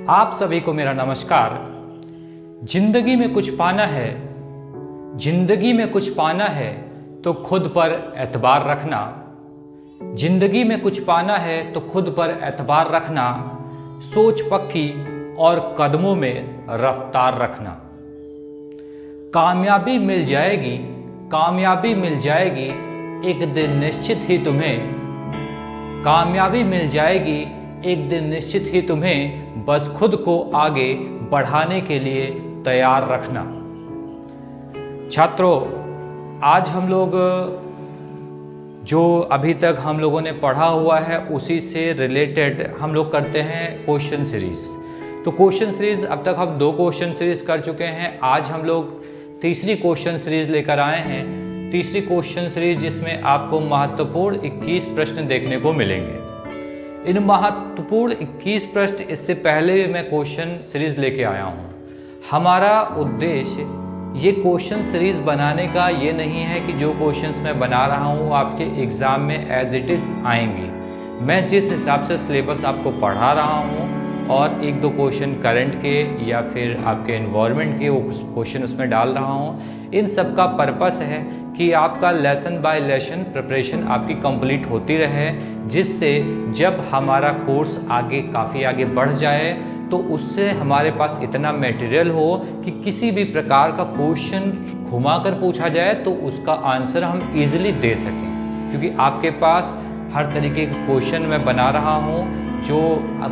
आप सभी को मेरा नमस्कार। जिंदगी में कुछ पाना है, जिंदगी में कुछ पाना है तो खुद पर एतबार रखना। जिंदगी में कुछ पाना है तो खुद पर एतबार रखना। सोच पक्की और कदमों में रफ्तार रखना। कामयाबी मिल जाएगी, कामयाबी मिल जाएगी एक दिन निश्चित ही तुम्हें। कामयाबी मिल जाएगी एक दिन निश्चित ही तुम्हें, बस खुद को आगे बढ़ाने के लिए तैयार रखना। छात्रों, आज हम लोग जो अभी तक हम लोगों ने पढ़ा हुआ है उसी से रिलेटेड हम लोग करते हैं क्वेश्चन सीरीज। तो क्वेश्चन सीरीज अब तक हम 2 क्वेश्चन सीरीज कर चुके हैं। आज हम लोग तीसरी क्वेश्चन सीरीज लेकर आए हैं। तीसरी क्वेश्चन सीरीज जिसमें आपको महत्वपूर्ण 21 प्रश्न देखने को मिलेंगे। इन महत्वपूर्ण 21 प्रश्न इससे पहले भी मैं क्वेश्चन सीरीज लेके आया हूँ। हमारा उद्देश्य ये क्वेश्चन सीरीज बनाने का ये नहीं है कि जो क्वेश्चंस मैं बना रहा हूँ आपके एग्ज़ाम में एज इट इज़ आएंगे। मैं जिस हिसाब से सिलेबस आपको पढ़ा रहा हूँ और 1-2 क्वेश्चन करंट के या फिर आपके एनवायरनमेंट के वो क्वेश्चन उसमें डाल रहा हूँ, इन सब का पर्पस है कि आपका लेसन बाय लेसन प्रिपरेशन आपकी कंप्लीट होती रहे, जिससे जब हमारा कोर्स काफ़ी आगे बढ़ जाए तो उससे हमारे पास इतना मटेरियल हो कि किसी भी प्रकार का क्वेश्चन घुमा कर पूछा जाए तो उसका आंसर हम इजीली दे सकें। क्योंकि आपके पास हर तरीके के क्वेश्चन मैं बना रहा हूँ। जो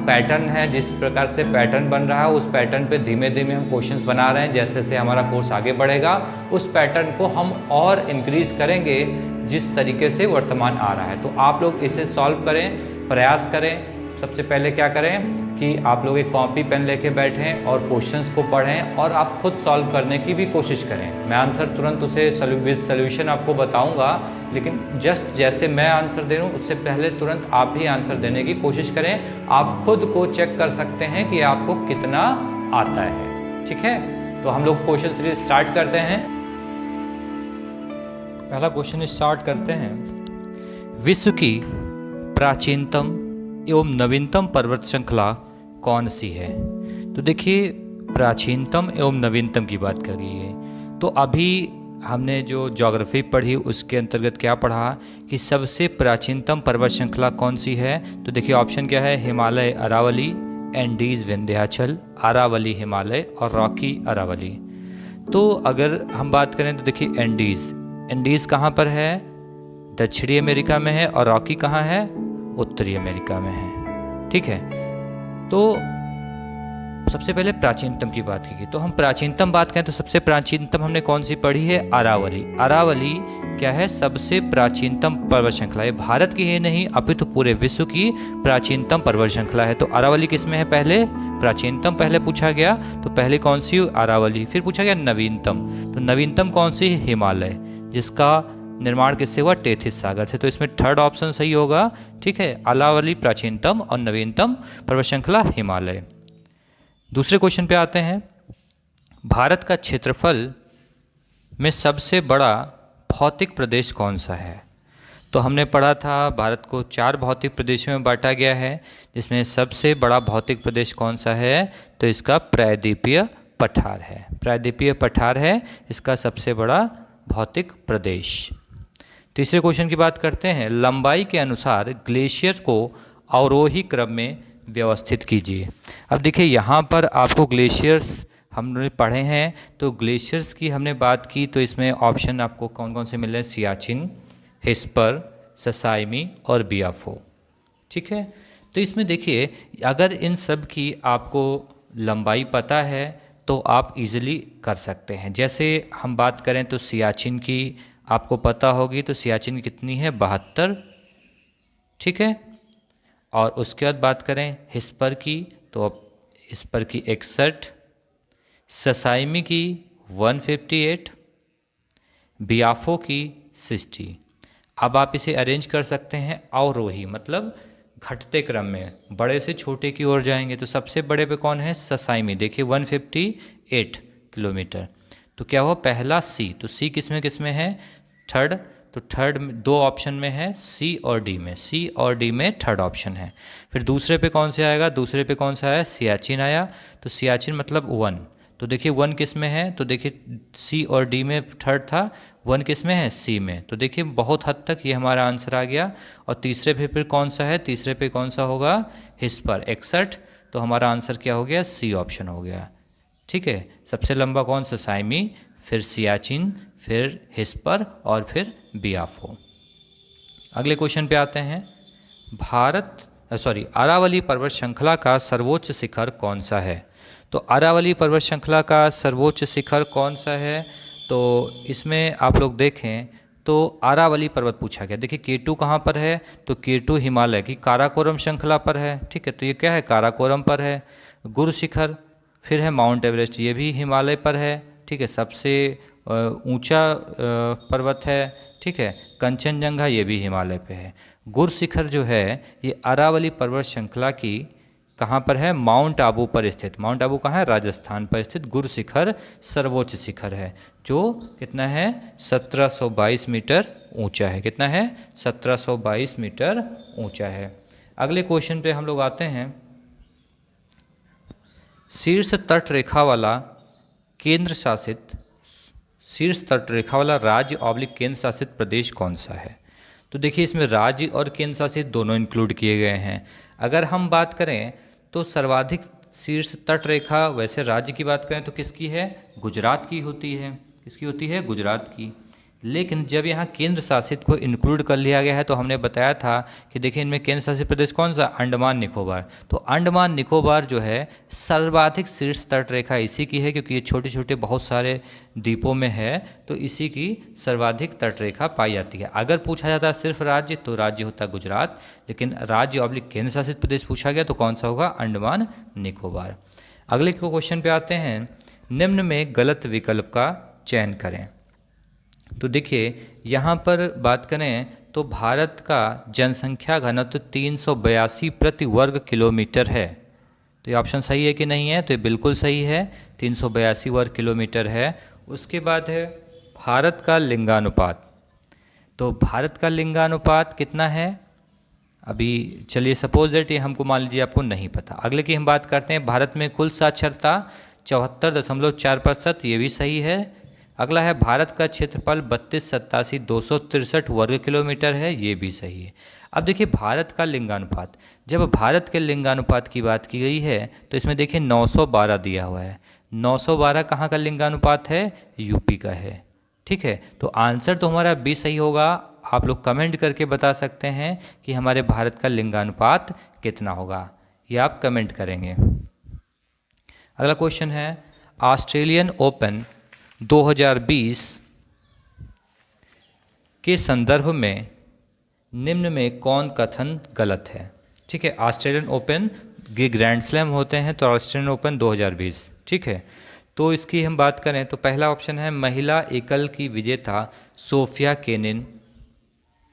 पैटर्न है, जिस प्रकार से पैटर्न बन रहा है उस पैटर्न पे धीमे धीमे हम क्वेश्चंस बना रहे हैं। जैसे जैसे हमारा कोर्स आगे बढ़ेगा उस पैटर्न को हम और इंक्रीज करेंगे जिस तरीके से वर्तमान आ रहा है। तो आप लोग इसे सॉल्व करें, प्रयास करें। सबसे पहले क्या करें कि आप लोग एक कॉपी पेन लेके बैठें और क्वेश्चंस को पढ़ें और आप खुद सॉल्व करने की भी कोशिश करें। मैं आंसर तुरंत उसे विद सोल्यूशन आपको बताऊंगा, लेकिन जस्ट जैसे मैं आंसर दे रहा हूँ उससे पहले तुरंत आप भी आंसर देने की कोशिश करें। आप खुद को चेक कर सकते हैं कि आपको कितना आता है। ठीक है, तो हम लोग क्वेश्चन सीरीज स्टार्ट करते हैं। पहला क्वेश्चन स्टार्ट करते हैं। विश्व की प्राचीनतम एवं नवीनतम पर्वत श्रृंखला कौन सी है? तो देखिए, प्राचीनतम एवं नवीनतम की बात कर रही है तो अभी हमने जो ज्योग्राफी पढ़ी उसके अंतर्गत क्या पढ़ा कि सबसे प्राचीनतम पर्वत श्रृंखला कौन सी है। तो देखिए ऑप्शन क्या है, हिमालय अरावली, एंडीज विंध्याचल, अरावली हिमालय और रॉकी अरावली। तो अगर हम बात करें तो देखिए एंडीज कहाँ पर है? दक्षिणी अमेरिका में है। और रॉकी कहाँ है? उत्तरी अमेरिका में है। ठीक है, तो सबसे पहले प्राचीनतम की बात की तो हम प्राचीनतम बात करें तो सबसे प्राचीनतम हमने कौन सी पढ़ी है? अरावली। अरावली क्या है? सबसे प्राचीनतम पर्वत श्रृंखला है। भारत की है नहीं अपितु पूरे विश्व की प्राचीनतम पर्वत श्रृंखला है। तो अरावली किस में है? पहले प्राचीनतम पहले पूछा गया तो पहले कौन सी? अरावली। फिर पूछा गया नवीनतम, तो नवीनतम कौन सी? हिमालय, जिसका निर्माण किससे हुआ? टेथिस सागर से। तो इसमें थर्ड ऑप्शन सही होगा। ठीक है, अरावली प्राचीनतम और नवीनतम पर्वत श्रृंखला हिमालय। दूसरे क्वेश्चन पे आते हैं। भारत का क्षेत्रफल में सबसे बड़ा भौतिक प्रदेश कौन सा है? तो हमने पढ़ा था भारत को 4 भौतिक प्रदेशों में बांटा गया है, जिसमें सबसे बड़ा भौतिक प्रदेश कौन सा है? तो इसका प्रायद्वीपीय पठार है। प्रायद्वीपीय पठार है इसका सबसे बड़ा भौतिक प्रदेश। तीसरे क्वेश्चन की बात करते हैं। लंबाई के अनुसार ग्लेशियर को अवरोही क्रम में व्यवस्थित कीजिए। अब देखिए यहाँ पर आपको ग्लेशियर्स हमने पढ़े हैं, तो ग्लेशियर्स की हमने बात की तो इसमें ऑप्शन आपको कौन कौन से मिल रहे हैं? सियाचिन, हिस्पर, ससाइमी और बियाफो। ठीक है, तो इसमें देखिए अगर इन सब की आपको लंबाई पता है तो आप इजीली कर सकते हैं। जैसे हम बात करें तो सियाचिन की आपको पता होगी, तो सियाचिन कितनी है? 72। ठीक है, और उसके बाद बात करें हिस्पर की तो हिस्पर की 61, ससाइमी की 158, बियाफो की 60। अब आप इसे अरेंज कर सकते हैं अवरोही, मतलब घटते क्रम में बड़े से छोटे की ओर जाएंगे। तो सबसे बड़े पे कौन है? ससाइमी। देखिए 158 किलोमीटर। तो क्या हुआ? पहला सी, तो सी किस में है? थर्ड। तो थर्ड में दो ऑप्शन में है, सी और डी में, सी और डी में थर्ड ऑप्शन है। फिर दूसरे पे कौन से आएगा, दूसरे पे कौन सा है, सियाचिन आया, तो सियाचिन मतलब 1, तो देखिए 1 किस में है, तो देखिए सी और डी में थर्ड था, 1 किस में है, सी में, तो देखिए बहुत हद तक ये हमारा आंसर आ गया। और तीसरे पे फिर कौन सा है, तीसरे पे कौन सा होगा, हिस्पर 61, तो हमारा आंसर क्या हो गया, सी ऑप्शन हो गया। ठीक है, सबसे लंबा कौन सा, साइमी, फिर सियाचिन, फिर हिस्पर और फिर बियाफो। अगले क्वेश्चन पे आते हैं। अरावली पर्वत श्रृंखला का सर्वोच्च शिखर कौन सा है। तो अरावली पर्वत श्रृंखला का सर्वोच्च शिखर कौन सा है, तो इसमें आप लोग देखें तो अरावली पर्वत पूछा गया। देखिए K2 कहाँ पर है, तो K2 हिमालय की काराकोरम श्रृंखला पर है। ठीक है, तो ये क्या है, काराकोरम पर है। गुरु शिखर, फिर है माउंट एवरेस्ट, ये भी हिमालय पर है। ठीक है, सबसे ऊंचा पर्वत है। ठीक है, कंचनजंगा ये भी हिमालय पे है। गुरु शिखर जो है ये अरावली पर्वत श्रृंखला की कहाँ पर है, माउंट आबू पर स्थित, माउंट आबू कहाँ है, राजस्थान पर स्थित गुरु शिखर सर्वोच्च शिखर है, जो कितना है, 1722 मीटर ऊंचा है। कितना है, 1722 मीटर ऊंचा है। अगले क्वेश्चन पे हम लोग आते हैं। शीर्ष तट रेखा वाला केंद्र शासित, शीर्ष तट रेखा वाला राज्य ऑब्लिक केंद्र शासित प्रदेश कौन सा है। तो देखिए इसमें राज्य और केंद्र शासित दोनों इंक्लूड किए गए हैं। अगर हम बात करें तो सर्वाधिक शीर्ष तट रेखा, वैसे राज्य की बात करें तो किसकी है, गुजरात की होती है। किसकी होती है, गुजरात की। लेकिन जब यहाँ केंद्र शासित को इंक्लूड कर लिया गया है तो हमने बताया था कि देखिए इनमें केंद्र शासित प्रदेश कौन सा, अंडमान निकोबार। तो अंडमान निकोबार जो है सर्वाधिक शीर्ष तट रेखा इसी की है, क्योंकि ये छोटे छोटे बहुत सारे द्वीपों में है, तो इसी की सर्वाधिक तट रेखा पाई जाती है। अगर पूछा जाता है सिर्फ राज्य, तो राज्य होता है गुजरात, लेकिन राज्य ऑब्लिक केंद्र शासित प्रदेश पूछा गया तो कौन सा होगा, अंडमान निकोबार। अगले क्वेश्चन पे आते हैं। निम्न में गलत विकल्प का चयन करें। तो देखिए यहाँ पर बात करें तो भारत का जनसंख्या घनत्व 382 प्रति वर्ग किलोमीटर है। तो ये ऑप्शन सही है कि नहीं है, तो ये बिल्कुल सही है, 382 वर्ग किलोमीटर है। उसके बाद है भारत का लिंगानुपात। तो भारत का लिंगानुपात कितना है, अभी चलिए सपोज दैट ये हमको मान लीजिए आपको नहीं पता। अगले की हम बात करते हैं। भारत में कुल साक्षरता 74.4%, ये भी सही है। अगला है भारत का क्षेत्रफल 32,87,263 वर्ग किलोमीटर है, ये भी सही है। अब देखिए भारत का लिंगानुपात, जब भारत के लिंगानुपात की बात की गई है तो इसमें देखिए 912 दिया हुआ है। 912 कहाँ का लिंगानुपात है, यूपी का है। ठीक है, तो आंसर तो हमारा बी सही होगा। आप लोग कमेंट करके बता सकते हैं कि हमारे भारत का लिंगानुपात कितना होगा, ये आप कमेंट करेंगे। अगला क्वेश्चन है, ऑस्ट्रेलियन ओपन 2020 के संदर्भ में निम्न में कौन कथन गलत है। ठीक है, ऑस्ट्रेलियन ओपन ये ग्रैंड स्लैम होते हैं, तो ऑस्ट्रेलियन ओपन 2020। ठीक है, तो इसकी हम बात करें तो पहला ऑप्शन है महिला एकल की विजेता सोफिया केनिन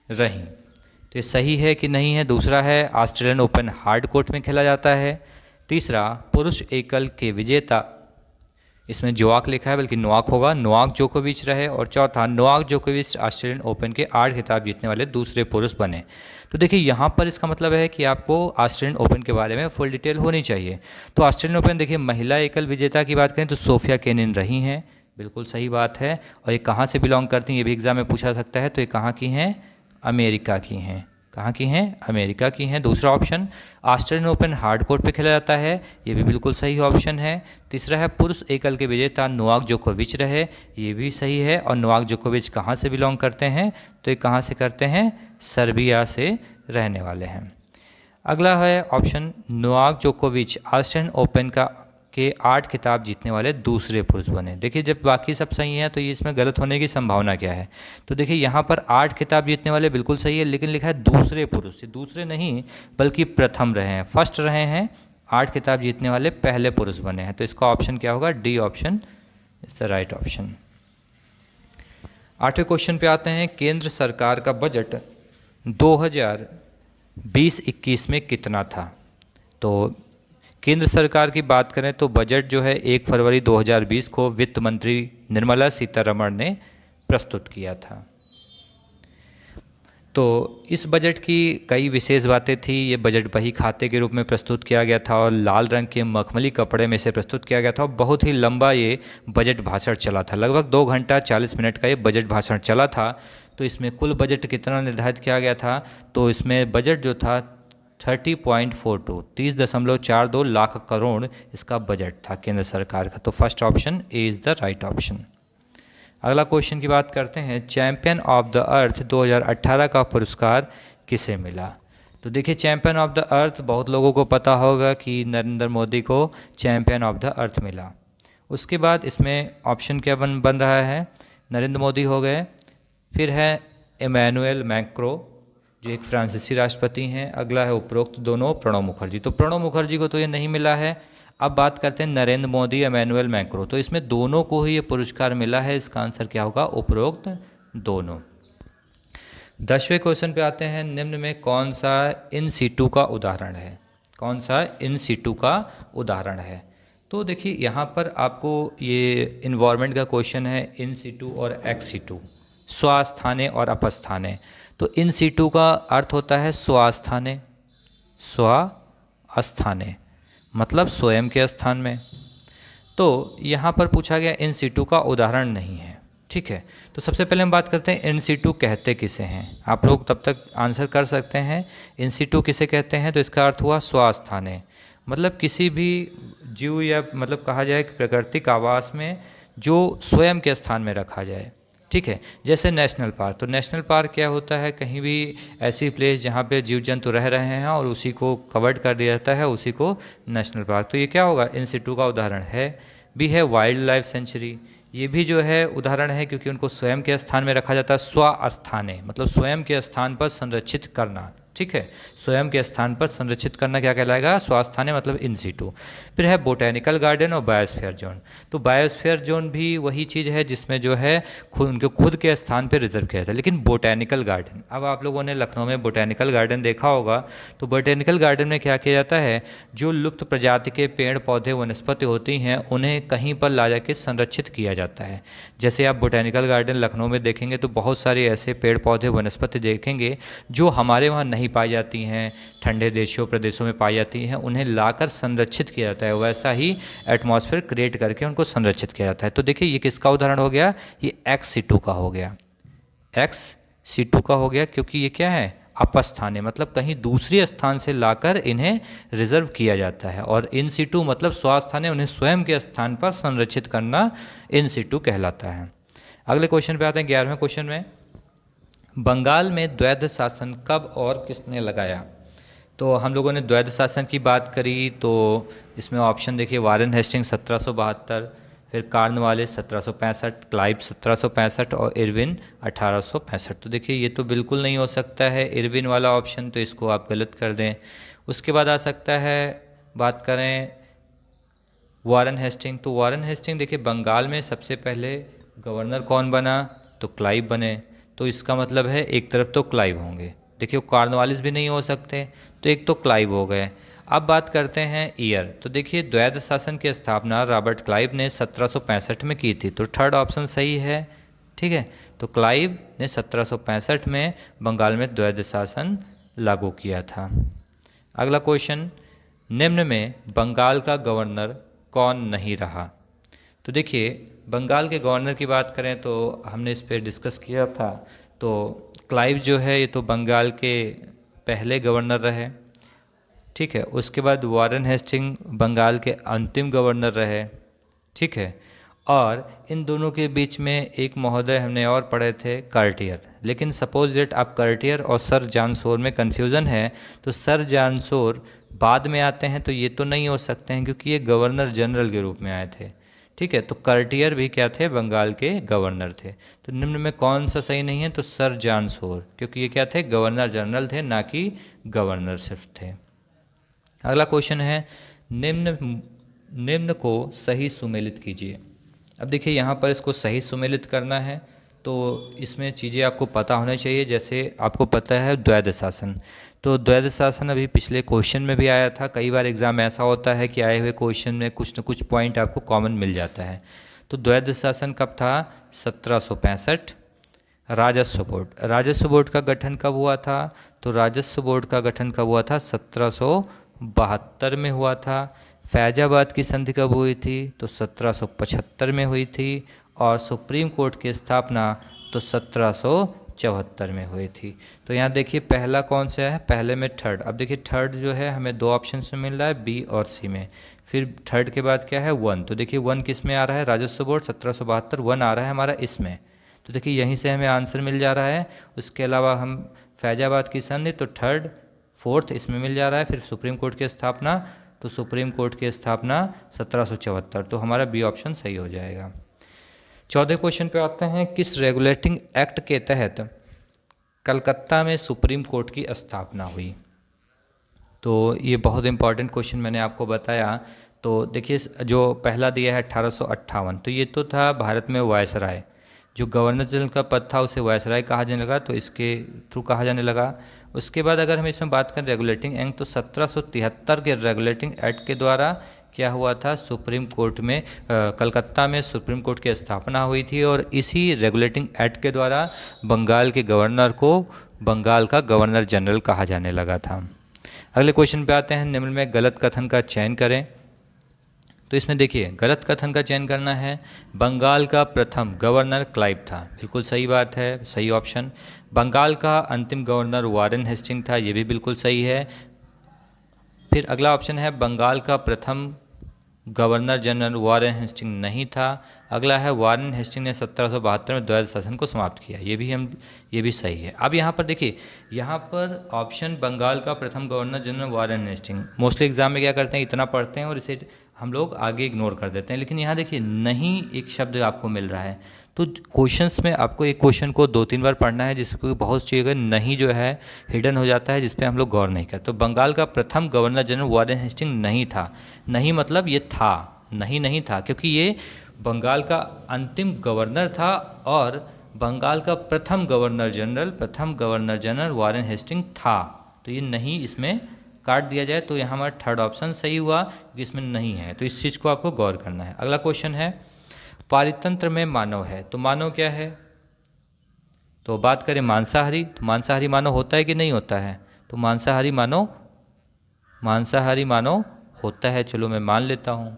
रहीं, तो ये सही है कि नहीं है। दूसरा है ऑस्ट्रेलियन ओपन हार्ड कोर्ट में खेला जाता है। तीसरा पुरुष एकल के विजेता, इसमें जोआक लिखा है बल्कि नोवाक होगा, नोवाक जोकोविच रहे। और चौथा नोवाक जोकोविच ऑस्ट्रेलियन ओपन के 8 खिताब जीतने वाले दूसरे पुरुष बने। तो देखिए यहाँ पर इसका मतलब है कि आपको ऑस्ट्रेलियन ओपन के बारे में फुल डिटेल होनी चाहिए। तो ऑस्ट्रेलियन ओपन देखिए महिला एकल विजेता की बात करें तो सोफिया केनिन रही हैं, बिल्कुल सही बात है। और ये कहाँ से बिलोंग करती हैं, ये भी एग्जाम में पूछा सकता है, तो ये कहाँ की हैं, अमेरिका की हैं। कहाँ की हैं, अमेरिका की हैं। दूसरा option Australian open hard court पे खेला जाता है, ये भी बिल्कुल सही ऑप्शन है। तीसरा है पुरुष एकल के विजेता नोवाक जोकोविच रहे, ये भी सही है। और नोवाक जोकोविच कहाँ से बिलोंग करते हैं, तो ये कहाँ से करते हैं, सर्बिया से रहने वाले हैं। अगला है ऑप्शन नोवाक जोकोविच ऑस्ट्रेलियन ओपन के 8 खिताब जीतने वाले दूसरे पुरुष बने। देखिए जब बाकी सब सही हैं तो ये इसमें गलत होने की संभावना क्या है, तो देखिए यहाँ पर 8 खिताब जीतने वाले बिल्कुल सही है, लेकिन लिखा है दूसरे पुरुष, ये दूसरे नहीं बल्कि प्रथम रहे हैं, फर्स्ट रहे हैं। 8 खिताब जीतने वाले पहले पुरुष बने हैं, तो इसका ऑप्शन क्या होगा, D option is the right option. 8वें क्वेश्चन पे आते हैं। केंद्र सरकार का बजट 2020-21 में कितना था। तो केंद्र सरकार की बात करें तो बजट जो है 1 फरवरी 2020 को वित्त मंत्री निर्मला सीतारमण ने प्रस्तुत किया था। तो इस बजट की कई विशेष बातें थी। ये बजट बही खाते के रूप में प्रस्तुत किया गया था और लाल रंग के मखमली कपड़े में से प्रस्तुत किया गया था। बहुत ही लंबा ये बजट भाषण चला था, लगभग 2 घंटा 40 मिनट का ये बजट भाषण चला था। तो इसमें कुल बजट कितना निर्धारित किया गया था, तो इसमें बजट जो था 30.42 30.42 लाख करोड़ इसका बजट था केंद्र सरकार का। तो first option A is the right option. अगला क्वेश्चन की बात करते हैं, चैंपियन ऑफ द अर्थ 2018 का पुरस्कार किसे मिला। तो देखिए चैंपियन ऑफ द अर्थ बहुत लोगों को पता होगा कि नरेंद्र मोदी को चैंपियन ऑफ द अर्थ मिला। उसके बाद इसमें ऑप्शन क्या बन रहा है, नरेंद्र मोदी हो गए, फिर है इमैनुअल मैक्रो जो एक फ्रांसीसी राष्ट्रपति हैं, अगला है उपरोक्त दोनों प्रणब मुखर्जी। तो प्रणब मुखर्जी को तो ये नहीं मिला है। अब बात करते हैं नरेंद्र मोदी इमैनुअल मैक्रो, तो इसमें दोनों को ही ये पुरस्कार मिला है। इसका आंसर क्या होगा, उपरोक्त दोनों। 10वें क्वेश्चन पे आते हैं, निम्न में कौन सा इन सीटू का उदाहरण है, कौन सा इन सीटू का उदाहरण है। तो देखिए यहाँ पर आपको ये इन्वायरमेंट का क्वेश्चन है, इन सीटू और एक्स सीटू, स्वास्थाने और अपस्थाने। तो इन सीटू का अर्थ होता है स्वास्थाने, स्वास्थाने मतलब स्वयं के स्थान में। तो यहाँ पर पूछा गया इन सीटू का उदाहरण नहीं है, ठीक है। तो सबसे पहले हम बात करते हैं इन सीटू कहते किसे हैं। आप लोग तब तक आंसर कर सकते हैं इन सीटू किसे कहते हैं। तो इसका अर्थ हुआ स्वास्थाने, मतलब किसी भी जीव या मतलब कहा जाए कि प्राकृतिक आवास में जो स्वयं के स्थान में रखा जाए, ठीक है। जैसे नेशनल पार्क, तो नेशनल पार्क क्या होता है, कहीं भी ऐसी प्लेस जहाँ पे जीव जंतु रह रहे हैं और उसी को कवर्ड कर दिया जाता है, उसी को नेशनल पार्क। तो ये क्या होगा, इन सिटू का उदाहरण है। भी है वाइल्ड लाइफ सेंचुरी, ये भी जो है उदाहरण है, क्योंकि उनको स्वयं के स्थान में रखा जाता है। स्वास्थाने मतलब स्वयं के स्थान पर संरक्षित करना, ठीक है। स्वयं के स्थान पर संरक्षित करना क्या कहलाएगा, स्वास्थाने मतलब इन सीटू। फिर है बोटेनिकल गार्डन और बायोस्फीयर जोन। तो बायोस्फीयर जोन भी वही चीज़ है जिसमें जो है उनके खुद के स्थान पर रिजर्व किया जाता है। लेकिन बोटेनिकल गार्डन, अब आप लोगों ने लखनऊ में बोटेनिकल गार्डन देखा होगा, तो बोटेनिकल गार्डन में क्या किया जाता है, जो लुप्त प्रजाति के पेड़ पौधे वनस्पति होती हैं उन्हें कहीं पर ला जाके संरक्षित किया जाता है। जैसे आप बोटेनिकल गार्डन लखनऊ में देखेंगे तो बहुत सारे ऐसे पेड़ पौधे वनस्पति देखेंगे जो हमारे वहाँ नहीं पाई जाती हैं, ठंडे देशों प्रदेशों में पाई जाती हैं, उन्हें लाकर संरक्षित किया जाता है। वैसा ही एटमॉस्फेयर क्रिएट करके उनको संरक्षित किया जाता है। तो देखिए ये किसका उदाहरण हो गया, ये एक्स सीटू का हो गया, एक्स सीटू का हो गया, क्योंकि ये क्या है, अपस्थाने मतलब कहीं दूसरे स्थान से लाकर इन्हें रिजर्व किया जाता है। और इन सीटू मतलब स्वास्थाने, उन्हें स्वयं के स्थान पर संरक्षित करना इन सीटू कहलाता है। अगले क्वेश्चन पे आते हैं, 11वें क्वेश्चन में, बंगाल में द्वैध शासन कब और किसने लगाया। तो हम लोगों ने द्वैध शासन की बात करी, तो इसमें ऑप्शन देखिए, वारेन हेस्टिंग्स 1772, फिर कार्नवालिस 1765, क्लाइव 1765 और इरविन 1865। तो देखिए ये तो बिल्कुल नहीं हो सकता है इरविन वाला ऑप्शन, तो इसको आप गलत कर दें। उसके बाद आ सकता है, बात करें वारेन हेस्टिंग, तो वारेन हेस्टिंग देखिए बंगाल में सबसे पहले गवर्नर कौन बना, तो क्लाइव बने। तो इसका मतलब है एक तरफ तो क्लाइव होंगे, देखिए कार्नवालिस भी नहीं हो सकते, तो एक तो क्लाइव हो गए। अब बात करते हैं ईयर, तो देखिए द्वैध शासन की स्थापना रॉबर्ट क्लाइव ने 1765 में की थी, तो थर्ड ऑप्शन सही है, ठीक है। तो क्लाइव ने 1765 में बंगाल में द्वैध शासन लागू किया था। अगला क्वेश्चन, निम्न में बंगाल का गवर्नर कौन नहीं रहा। तो देखिए बंगाल के गवर्नर की बात करें तो हमने इस पर डिस्कस किया था, तो क्लाइव जो है ये तो बंगाल के पहले गवर्नर रहे, ठीक है। उसके बाद वारेन हेस्टिंग बंगाल के अंतिम गवर्नर रहे, ठीक है। और इन दोनों के बीच में एक महोदय हमने और पढ़े थे, कार्टियर। लेकिन सपोज डेट आप कार्टियर और सर जॉन शोर में कन्फ्यूज़न है, तो सर जॉन शोर बाद में आते हैं, तो ये तो नहीं हो सकते हैं क्योंकि ये गवर्नर जनरल के रूप में आए थे, ठीक है। तो कार्टियर भी क्या थे, बंगाल के गवर्नर थे। तो निम्न में कौन सा सही नहीं है, तो सर जॉन शोर, क्योंकि ये क्या थे, गवर्नर जनरल थे, ना कि गवर्नर सिर्फ थे। अगला क्वेश्चन है, निम्न को सही सुमेलित कीजिए। अब देखिए यहाँ पर इसको सही सुमेलित करना है, तो इसमें चीज़ें आपको पता होनी चाहिए। जैसे आपको पता है द्वैध शासन, तो द्वैध शासन अभी पिछले क्वेश्चन में भी आया था। कई बार एग्ज़ाम ऐसा होता है कि आए हुए क्वेश्चन में कुछ न कुछ पॉइंट आपको कॉमन मिल जाता है। तो द्वैध शासन कब था, 1765, राजस्व बोर्ड। राजस्व बोर्ड का गठन कब हुआ था? तो राजस्व बोर्ड का गठन कब हुआ था? 1772 में हुआ था। फैजाबाद की संधि कब हुई थी? तो 1775 में हुई थी। और सुप्रीम कोर्ट की स्थापना तो 1774 में हुई थी। तो यहाँ देखिए पहला कौन सा है? पहले में थर्ड। अब देखिए थर्ड जो है हमें दो ऑप्शन में मिल रहा है, बी और सी में। फिर थर्ड के बाद क्या है? वन। तो देखिए वन किस में आ रहा है? राजस्व बोर्ड 1772, वन आ रहा है हमारा इसमें। तो देखिए यहीं से हमें आंसर मिल जा रहा है। उसके अलावा हम फैजाबाद की संधि तो थर्ड फोर्थ इसमें मिल जा रहा है। फिर सुप्रीम कोर्ट की स्थापना, तो सुप्रीम कोर्ट की स्थापना 1774, तो हमारा बी ऑप्शन सही हो जाएगा। 14 क्वेश्चन पे आते हैं। किस रेगुलेटिंग एक्ट के तहत कलकत्ता में सुप्रीम कोर्ट की स्थापना हुई? तो ये बहुत इंपॉर्टेंट क्वेश्चन मैंने आपको बताया। तो देखिए जो पहला दिया है 1858, तो ये तो था भारत में वायसराय, जो गवर्नर जनरल का पद था उसे वायसराय कहा जाने लगा, तो इसके थ्रू कहा जाने लगा। उसके बाद अगर हम इसमें बात करें रेगुलेटिंग एक्ट, तो 1773 के रेगुलेटिंग एक्ट के द्वारा क्या हुआ था? सुप्रीम कोर्ट में कलकत्ता में सुप्रीम कोर्ट की स्थापना हुई थी। और इसी रेगुलेटिंग एक्ट के द्वारा बंगाल के गवर्नर को बंगाल का गवर्नर जनरल कहा जाने लगा था। अगले क्वेश्चन पे आते हैं। निम्न में गलत कथन का चयन करें। तो इसमें देखिए गलत कथन का चयन करना है। बंगाल का प्रथम गवर्नर क्लाइव था, बिल्कुल सही बात है, सही ऑप्शन। बंगाल का अंतिम गवर्नर वारेन हेस्टिंग था, ये भी बिल्कुल सही है। फिर अगला ऑप्शन है बंगाल का प्रथम गवर्नर जनरल वारेन हेस्टिंग नहीं था। अगला है वारेन हेस्टिंग ने 1772 में द्वैध शासन को समाप्त किया, ये भी सही है। अब यहाँ पर देखिए, यहाँ पर ऑप्शन बंगाल का प्रथम governor general Warren Hastings, mostly exam में क्या करते हैं, इतना पढ़ते हैं और इसे हम लोग आगे इग्नोर कर देते हैं। लेकिन यहाँ देखिए नहीं एक शब्द आपको मिल रहा है। तो क्वेश्चंस में आपको एक क्वेश्चन को 2-3 बार पढ़ना है, जिसको बहुत चीज़ें नहीं जो है हिडन हो जाता है, जिस पे हम लोग गौर नहीं करते। तो बंगाल का प्रथम गवर्नर जनरल वारेन हेस्टिंग नहीं था। नहीं मतलब ये था, नहीं था, क्योंकि ये बंगाल का अंतिम गवर्नर था और बंगाल का प्रथम गवर्नर जनरल वारेन हेस्टिंग था। तो ये नहीं इसमें काट दिया जाए तो यहाँ हमारा थर्ड ऑप्शन सही हुआ, क्योंकि इसमें नहीं है। तो इस चीज़ को आपको गौर करना है। अगला क्वेश्चन है पारितंत्र में मानव है, तो मानव क्या है? तो बात करें मांसाहारी, तो मांसाहारी मानव होता है कि नहीं होता है? तो मांसाहारी मानव होता है, चलो मैं मान लेता हूँ।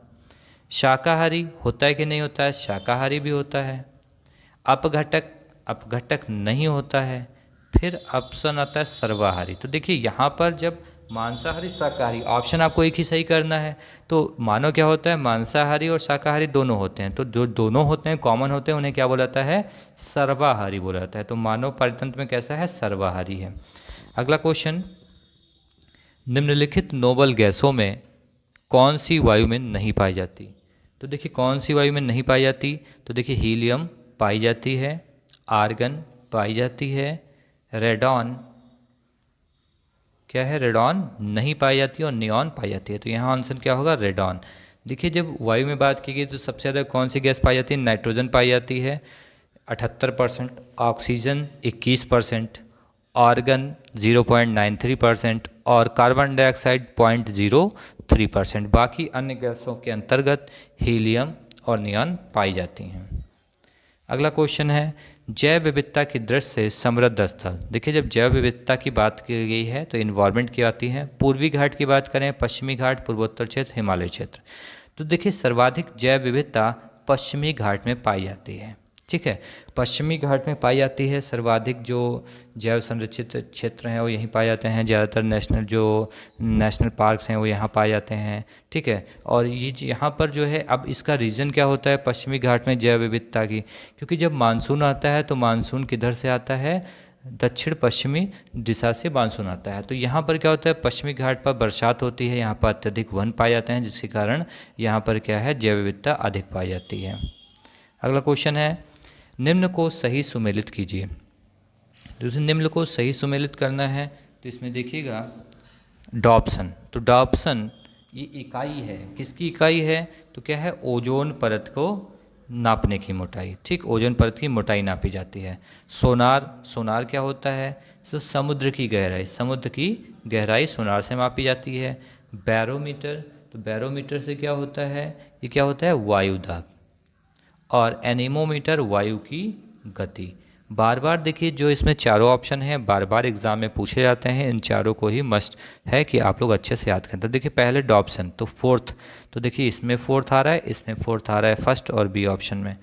शाकाहारी होता है कि नहीं होता है? शाकाहारी भी होता है। अपघटक नहीं होता है। फिर ऑप्शन आता है सर्वाहारी। तो देखिए यहाँ पर जब मांसाहारी शाकाहारी ऑप्शन आपको एक ही सही करना है, तो मानव क्या होता है? मांसाहारी और शाकाहारी दोनों होते हैं, तो जो दोनों होते हैं कॉमन होते हैं उन्हें क्या बोला जाता है? सर्वाहारी बोला जाता है। तो मानव पारितंत्र में कैसा है? सर्वाहारी है। अगला क्वेश्चन, निम्नलिखित नोबल गैसों में कौन सी वायु में नहीं पाई जाती? तो देखिए कौन सी वायु में नहीं पाई जाती? तो देखिए हीलियम पाई जाती है, आर्गन पाई जाती है, रेडॉन क्या है? रेडॉन नहीं पाई जाती और नियॉन पाई जाती है। तो यहाँ आंसर क्या होगा? रेडॉन। देखिए जब वायु में बात की गई तो सबसे ज़्यादा कौन सी गैस पाई जाती है? नाइट्रोजन पाई जाती है 78%, ऑक्सीजन 21%, आर्गन 0.93% और कार्बन डाइऑक्साइड 0.03%। बाकी अन्य गैसों के अंतर्गत हीलियम और नियॉन पाई जाती हैं। अगला क्वेश्चन है जैव विविधता की दृष्टि से समृद्ध स्थल। देखिए जब जैव विविधता की बात की गई है तो इन्वायरमेंट की आती है। पूर्वी घाट की बात करें, पश्चिमी घाट, पूर्वोत्तर क्षेत्र, हिमालय क्षेत्र। तो देखिए सर्वाधिक जैव विविधता पश्चिमी घाट में पाई जाती है। ठीक है, पश्चिमी घाट में पाई जाती है। सर्वाधिक जो जैव संरक्षित क्षेत्र हैं वो यहीं पाए जाते हैं। ज़्यादातर नेशनल पार्क्स हैं वो यहाँ पाए जाते हैं। ठीक है, और ये यहाँ पर जो है, अब इसका रीज़न क्या होता है पश्चिमी घाट में जैव विविधता की? क्योंकि जब मानसून आता है तो मानसून किधर से आता है? दक्षिण पश्चिमी दिशा से मानसून आता है। तो यहाँ पर क्या होता है? पश्चिमी घाट पर बरसात होती है, यहाँ पर अत्यधिक वन पाए जाते हैं, जिसके कारण यहाँ पर क्या है? जैव विविधता अधिक पाई जाती है। अगला क्वेश्चन है निम्न को सही सुमेलित कीजिए। तो निम्न को सही सुमेलित करना है तो इसमें देखिएगा डॉप्सन। तो डॉप्सन ये इकाई है, किसकी इकाई है? तो क्या है? ओजोन परत को नापने की मोटाई। ठीक, ओजोन परत की मोटाई नापी जाती है। सोनार क्या होता है? तो समुद्र की गहराई सोनार से मापी जाती है। बैरोमीटर, तो बैरोमीटर से क्या होता है? ये क्या होता है? वायु दाब। और एनीमोमीटर वायु की गति। बार बार देखिए जो इसमें चारों ऑप्शन हैं बार बार एग्जाम में पूछे जाते हैं, इन चारों को ही मस्ट है कि आप लोग अच्छे से याद करें। तो देखिए पहले डॉप्सन तो फोर्थ, तो देखिए इसमें फोर्थ आ रहा है, इसमें फोर्थ आ रहा है फर्स्ट और बी ऑप्शन में।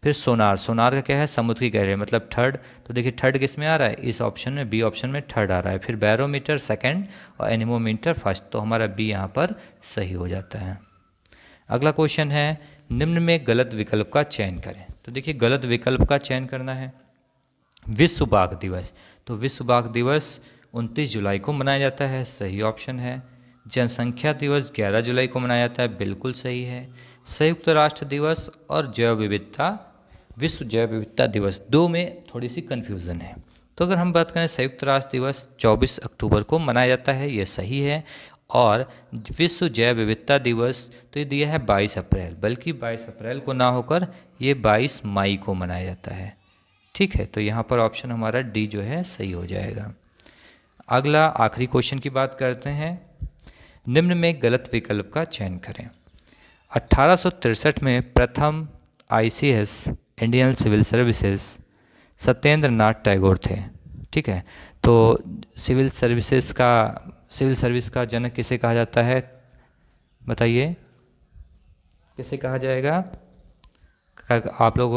फिर सोनार, सोनार का क्या है, समुद्र की गहराई मतलब थर्ड, तो देखिए थर्ड किस में आ रहा है, इस ऑप्शन में, बी ऑप्शन में थर्ड आ रहा है। फिर बैरोमीटर सेकेंड और एनीमोमीटर फर्स्ट, तो हमारा बी यहाँ पर सही हो जाता है। अगला क्वेश्चन है निम्न में गलत विकल्प का चयन करें। तो देखिए गलत विकल्प का चयन करना है। विश्व बाघ दिवस, तो विश्व बाघ दिवस 29 जुलाई को मनाया जाता है, सही ऑप्शन है। जनसंख्या दिवस 11 जुलाई को मनाया जाता है, बिल्कुल सही है। संयुक्त राष्ट्र दिवस और जैव विविधता, विश्व जैव विविधता दिवस, दो में थोड़ी सी कन्फ्यूज़न है। तो अगर हम बात करें संयुक्त राष्ट्र दिवस 24 अक्टूबर को मनाया जाता है, ये सही है। और विश्व जैव विविधता दिवस तो ये दिया है 22 अप्रैल, बल्कि 22 अप्रैल को ना होकर ये 22 मई को मनाया जाता है। ठीक है, तो यहाँ पर ऑप्शन हमारा डी जो है सही हो जाएगा। अगला आखिरी क्वेश्चन की बात करते हैं। निम्न में गलत विकल्प का चयन करें। 1863 में प्रथम ICS Indian civil services Satyendra Nath Tagore थे। ठीक है, तो सिविल सर्विस का जनक किसे कहा जाता है, बताइए किसे कहा जाएगा, आप लोग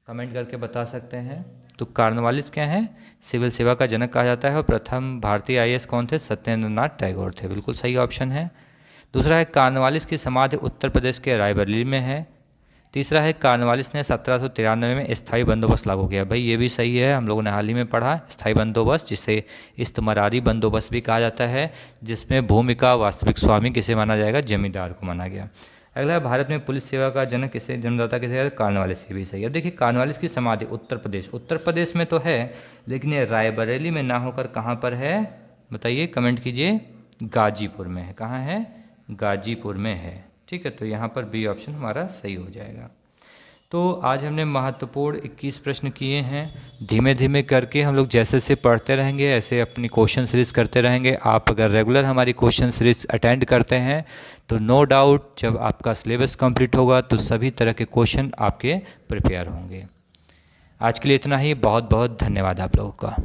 कमेंट करके बता सकते हैं। तो कार्नवालिस क्या है, सिविल सेवा का जनक कहा जाता है। और प्रथम भारतीय आईएएस कौन थे, सत्येंद्र नाथ टैगोर थे, बिल्कुल सही ऑप्शन है। दूसरा है कार्नवालिस की समाधि उत्तर प्रदेश के रायबरेली में है। तीसरा है कार्नवालिस ने 1793 में स्थायी बंदोबस्त लागू किया, भाई ये भी सही है, हम लोगों ने हाल ही में पढ़ा स्थायी बंदोबस्त, जिसे इस्तमरारी बंदोबस्त भी कहा जाता है, जिसमें भूमि का वास्तविक स्वामी किसे माना जाएगा, जमींदार को माना गया। अगला है भारत में पुलिस सेवा का जनक किसे, जन्मदाता किसे है, कार्नवालिस, भी सही है। अब देखिए कार्नवालिस की समाधि उत्तर प्रदेश में तो है, लेकिन ये रायबरेली में ना होकर कहाँ पर है, बताइए कमेंट कीजिए। गाजीपुर में है, कहाँ है, गाजीपुर में है। ठीक है, तो यहाँ पर बी ऑप्शन हमारा सही हो जाएगा। तो आज हमने महत्वपूर्ण 21 प्रश्न किए हैं। धीमे धीमे करके हम लोग जैसे जैसे पढ़ते रहेंगे ऐसे अपनी क्वेश्चन सीरीज करते रहेंगे। आप अगर रेगुलर हमारी क्वेश्चन सीरीज अटेंड करते हैं तो नो डाउट जब आपका सिलेबस कंप्लीट होगा तो सभी तरह के क्वेश्चन आपके प्रिपेयर होंगे। आज के लिए इतना ही, बहुत बहुत धन्यवाद आप लोगों का।